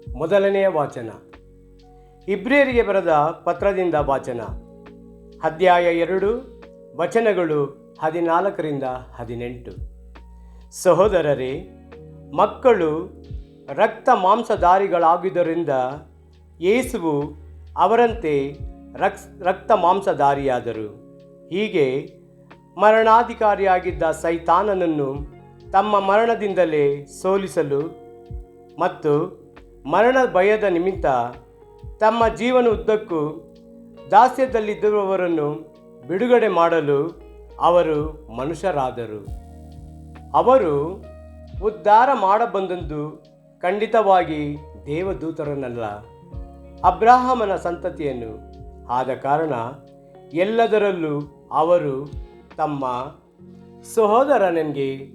ಮೊದಲನೆಯ ವಾಚನ. ಇಬ್ರಿಯರಿಗೆ ಬರೆದ ಪತ್ರದಿಂದ ವಾಚನ. ಅಧ್ಯಾಯ 2, ವಚನಗಳು 14-18. ಸಹೋದರರೇ, ಮಕ್ಕಳು ರಕ್ತ ಮಾಂಸಧಾರಿಗಳಾಗಿದ್ದರಿಂದ ಯೇಸುವು ಅವರಂತೆ ರಕ್ತ ಮಾಂಸಧಾರಿಯಾದರು. ಹೀಗೆ ಮರಣಾಧಿಕಾರಿಯಾಗಿದ್ದ ಸೈತಾನನನ್ನು ತಮ್ಮ ಮರಣದಿಂದಲೇ ಸೋಲಿಸಲು ಮತ್ತು ಮರಣ ಭಯದ ನಿಮಿತ್ತ ತಮ್ಮ ಜೀವನ ಉದ್ದಕ್ಕೂ ದಾಸ್ಯದಲ್ಲಿದ್ದವರನ್ನು ಬಿಡುಗಡೆ ಮಾಡಲು ಅವರು ಮನುಷ್ಯರಾದರು. ಅವರು ಉದ್ಧಾರ ಮಾಡಬಂದದ್ದು ಖಂಡಿತವಾಗಿ ದೇವದೂತರನ್ನಲ್ಲ, ಅಬ್ರಹಾಮನ ಸಂತತಿಯನ್ನು. ಆದ ಕಾರಣ ಎಲ್ಲದರಲ್ಲೂ ಅವರು ತಮ್ಮ ಸಹೋದರನಿಗೆ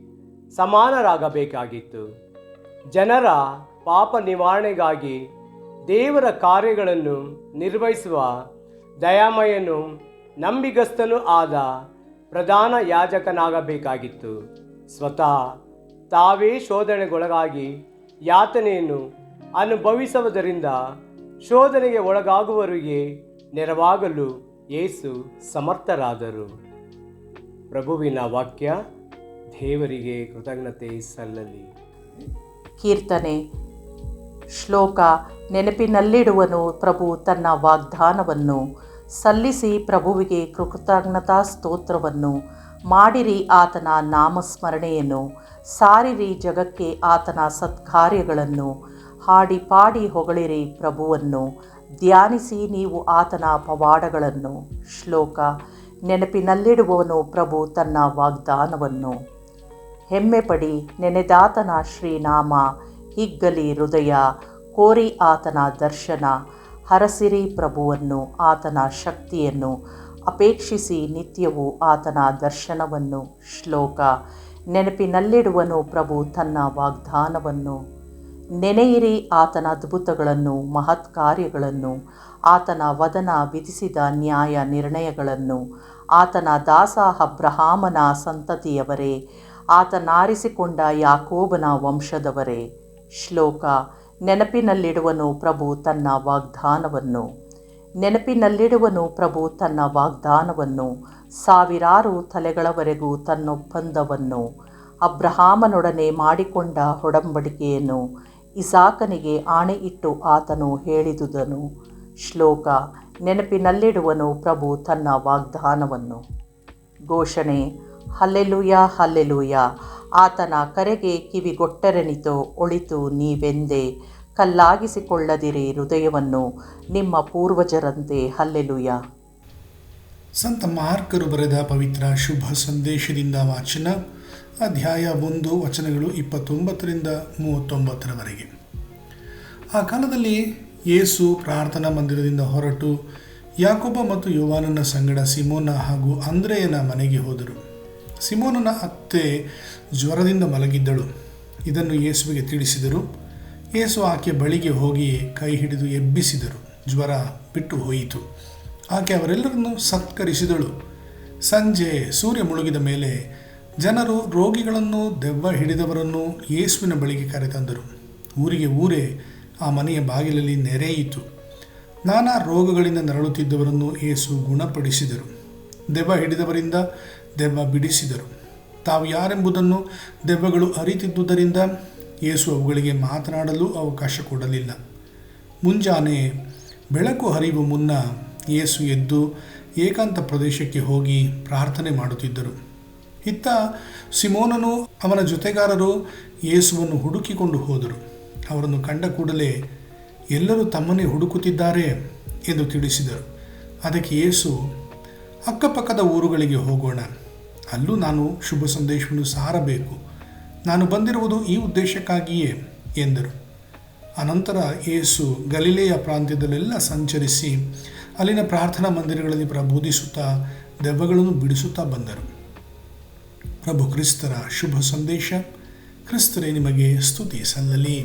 ಸಮಾನರಾಗಬೇಕಾಗಿತ್ತು. ಜನರ ಪಾಪ ನಿವಾರಣೆಗಾಗಿ ದೇವರ ಕಾರ್ಯಗಳನ್ನು ನಿರ್ವಹಿಸುವ ದಯಾಮಯನೂ ನಂಬಿಗಸ್ತನೂ ಆದ ಪ್ರಧಾನ ಯಾಜಕನಾಗಬೇಕಾಗಿತ್ತು. ಸ್ವತಃ ತಾವೇ ಶೋಧನೆಗೊಳಗಾಗಿ ಯಾತನೆಯನ್ನು ಅನುಭವಿಸುವುದರಿಂದ ಶೋಧನೆಗೆ ಒಳಗಾಗುವವರಿಗೆ ನೆರವಾಗಲು ಯೇಸು ಸಮರ್ಥರಾದರು. ಪ್ರಭುವಿನ ವಾಕ್ಯ. ದೇವರಿಗೆ ಕೃತಜ್ಞತೆ ಸಲ್ಲಲಿ. ಕೀರ್ತನೆ. ಶ್ಲೋಕ. ನೆನಪಿನಲ್ಲಿಡುವನು ಪ್ರಭು ತನ್ನ ವಾಗ್ದಾನವನ್ನು. ಸಲ್ಲಿಸಿ ಪ್ರಭುವಿಗೆ ಕೃತಜ್ಞತಾ ಸ್ತೋತ್ರವನ್ನು. ಮಾಡಿರಿ ಆತನ ನಾಮಸ್ಮರಣೆಯನ್ನು. ಸಾರಿರಿ ಜಗಕ್ಕೆ ಆತನ ಸತ್ಕಾರ್ಯಗಳನ್ನು. ಹಾಡಿ ಪಾಡಿ ಹೊಗಳಿರಿ ಪ್ರಭುವನ್ನು. ಧ್ಯಾನಿಸಿ ನೀವು ಆತನ ಪವಾಡಗಳನ್ನು. ಶ್ಲೋಕ. ನೆನಪಿನಲ್ಲಿಡುವವನು ಪ್ರಭು ತನ್ನ ವಾಗ್ದಾನವನ್ನು. ಹೆಮ್ಮೆಪಡಿ ನೆನೆದಾತನ ಶ್ರೀನಾಮ. ಹಿಗ್ಗಲಿ ಹೃದಯ, ಕೋರಿ ಆತನ ದರ್ಶನ. ಹರಸಿರಿ ಪ್ರಭುವನ್ನು, ಆತನ ಶಕ್ತಿಯನ್ನು. ಅಪೇಕ್ಷಿಸಿ ನಿತ್ಯವೂ ಆತನ ದರ್ಶನವನ್ನು. ಶ್ಲೋಕ. ನೆನಪಿನಲ್ಲಿಡುವನು ಪ್ರಭು ತನ್ನ ವಾಗ್ದಾನವನ್ನು. ನೆನೆಯಿರಿ ಆತನ ಅದ್ಭುತಗಳನ್ನು, ಮಹತ್ ಕಾರ್ಯಗಳನ್ನು. ಆತನ ವದನ ವಿಧಿಸಿದ ನ್ಯಾಯ ನಿರ್ಣಯಗಳನ್ನು. ಆತನ ದಾಸ ಅಬ್ರಹಾಮನ ಸಂತತಿಯವರೇ, ಆತನಾರಿಸಿಕೊಂಡ ಯಾಕೋಬನ ವಂಶದವರೇ. ಶ್ಲೋಕ. ನೆನಪಿನಲ್ಲಿಡುವನು ಪ್ರಭು ತನ್ನ ವಾಗ್ದಾನವನ್ನು. ನೆನಪಿನಲ್ಲಿಡುವನು ಪ್ರಭು ತನ್ನ ವಾಗ್ದಾನವನ್ನು. ಸಾವಿರಾರು ತಲೆಗಳವರೆಗೂ ತನ್ನೊಪ್ಪಂದವನ್ನು. ಅಬ್ರಹಾಮನೊಡನೆ ಮಾಡಿಕೊಂಡ ಒಡಂಬಡಿಕೆಯನ್ನು ಇಸಾಕನಿಗೆ ಆಣೆಯಿಟ್ಟು ಆತನು ಹೇಳಿದುದನು. ಶ್ಲೋಕ. ನೆನಪಿನಲ್ಲಿಡುವನು ಪ್ರಭು ತನ್ನ ವಾಗ್ದಾನವನ್ನು. ಘೋಷಣೆ. Hallelujah, hallelujah. ಆತನ ಕರೆಗೆ ಕಿವಿಗೊಟ್ಟರೆನಿತೋ ಒಳಿತು ನೀವೆಂದೇ. ಕಲ್ಲಾಗಿಸಿಕೊಳ್ಳದಿರಿ ಹೃದಯವನ್ನು ನಿಮ್ಮ ಪೂರ್ವಜರಂತೆ. ಹಲ್ಲೆಲೂಯ. ಸಂತ ಮಾರ್ಕರು ಬರೆದ ಪವಿತ್ರ ಶುಭ ಸಂದೇಶದಿಂದ ವಾಚನ. ಅಧ್ಯಾಯ 1, ವಚನಗಳು 29-39. ಆ ಕಾಲದಲ್ಲಿ ಯೇಸು ಪ್ರಾರ್ಥನಾ ಮಂದಿರದಿಂದ ಹೊರಟು ಯಾಕೋಬ ಮತ್ತು ಯೋವಾನನ ಸಂಗಡ ಸಿಮೋನ ಹಾಗೂ ಅಂದ್ರೆಯನ ಮನೆಗೆ ಹೋದರು. ಸಿಮೋನನ ಅತ್ತೆ ಜ್ವರದಿಂದ ಮಲಗಿದ್ದಳು. ಇದನ್ನು ಯೇಸುವಿಗೆ ತಿಳಿಸಿದರು. ಯೇಸು ಆಕೆ ಬಳಿಗೆ ಹೋಗಿ ಕೈ ಹಿಡಿದು ಎಬ್ಬಿಸಿದರು. ಜ್ವರ ಬಿಟ್ಟು ಹೋಯಿತು. ಆಕೆ ಅವರೆಲ್ಲರನ್ನು ಸತ್ಕರಿಸಿದಳು. ಸಂಜೆ ಸೂರ್ಯ ಮುಳುಗಿದ ಮೇಲೆ ಜನರು ರೋಗಿಗಳನ್ನು, ದೆವ್ವ ಹಿಡಿದವರನ್ನು ಯೇಸುವಿನ ಬಳಿಗೆ ಕರೆತಂದರು. ಊರಿಗೆ ಊರೇ ಆ ಮನೆಯ ಬಾಗಿಲಲ್ಲಿ ನೆರೆಯಿತು. ನಾನಾ ರೋಗಗಳಿಂದ ನರಳುತ್ತಿದ್ದವರನ್ನು ಯೇಸು ಗುಣಪಡಿಸಿದರು. ದೆವ್ವ ಹಿಡಿದವರಿಂದ ದೆವ್ವ ಬಿಡಿಸಿದರು. ತಾವು ಯಾರೆಂಬುದನ್ನು ದೆವ್ವಗಳು ಅರಿತಿದ್ದುದರಿಂದ ಯೇಸು ಅವುಗಳಿಗೆ ಮಾತನಾಡಲು ಅವಕಾಶ ಕೊಡಲಿಲ್ಲ. ಮುಂಜಾನೆ ಬೆಳಕು ಹರಿಯುವ ಮುನ್ನ ಯೇಸು ಎದ್ದು ಏಕಾಂತ ಪ್ರದೇಶಕ್ಕೆ ಹೋಗಿ ಪ್ರಾರ್ಥನೆ ಮಾಡುತ್ತಿದ್ದರು. ಇತ್ತ ಸಿಮೋನನು ಅವನ ಜೊತೆಗಾರರು ಯೇಸುವನ್ನು ಹುಡುಕಿಕೊಂಡು ಹೋದರು. ಅವರನ್ನು ಕಂಡ ಕೂಡಲೇ ಎಲ್ಲರೂ ತಮ್ಮನ್ನೇ ಹುಡುಕುತ್ತಿದ್ದಾರೆ ಎಂದು ತಿಳಿಸಿದರು. ಅದಕ್ಕೆ ಯೇಸು, ಅಕ್ಕಪಕ್ಕದ ಊರುಗಳಿಗೆ ಹೋಗೋಣ, ಅಲ್ಲೂ ನಾನು ಶುಭ ಸಂದೇಶವನ್ನು ಸಾರಬೇಕು. ನಾನು ಬಂದಿರುವುದು ಈ ಉದ್ದೇಶಕ್ಕಾಗಿಯೇ ಎಂದರು. ಅನಂತರ ಯೇಸು ಗಲಿಲೆಯ ಪ್ರಾಂತ್ಯದಲ್ಲೆಲ್ಲ ಸಂಚರಿಸಿ ಅಲ್ಲಿನ ಪ್ರಾರ್ಥನಾ ಮಂದಿರಗಳಲ್ಲಿ ಪ್ರಬೋಧಿಸುತ್ತಾ ದೆವ್ವಗಳನ್ನು ಬಿಡಿಸುತ್ತಾ ಬಂದರು. ಪ್ರಭು ಕ್ರಿಸ್ತರ ಶುಭ ಸಂದೇಶ. ಕ್ರಿಸ್ತರೇ ನಿಮಗೆ ಸ್ತುತಿ ಸಲ್ಲಲಿ.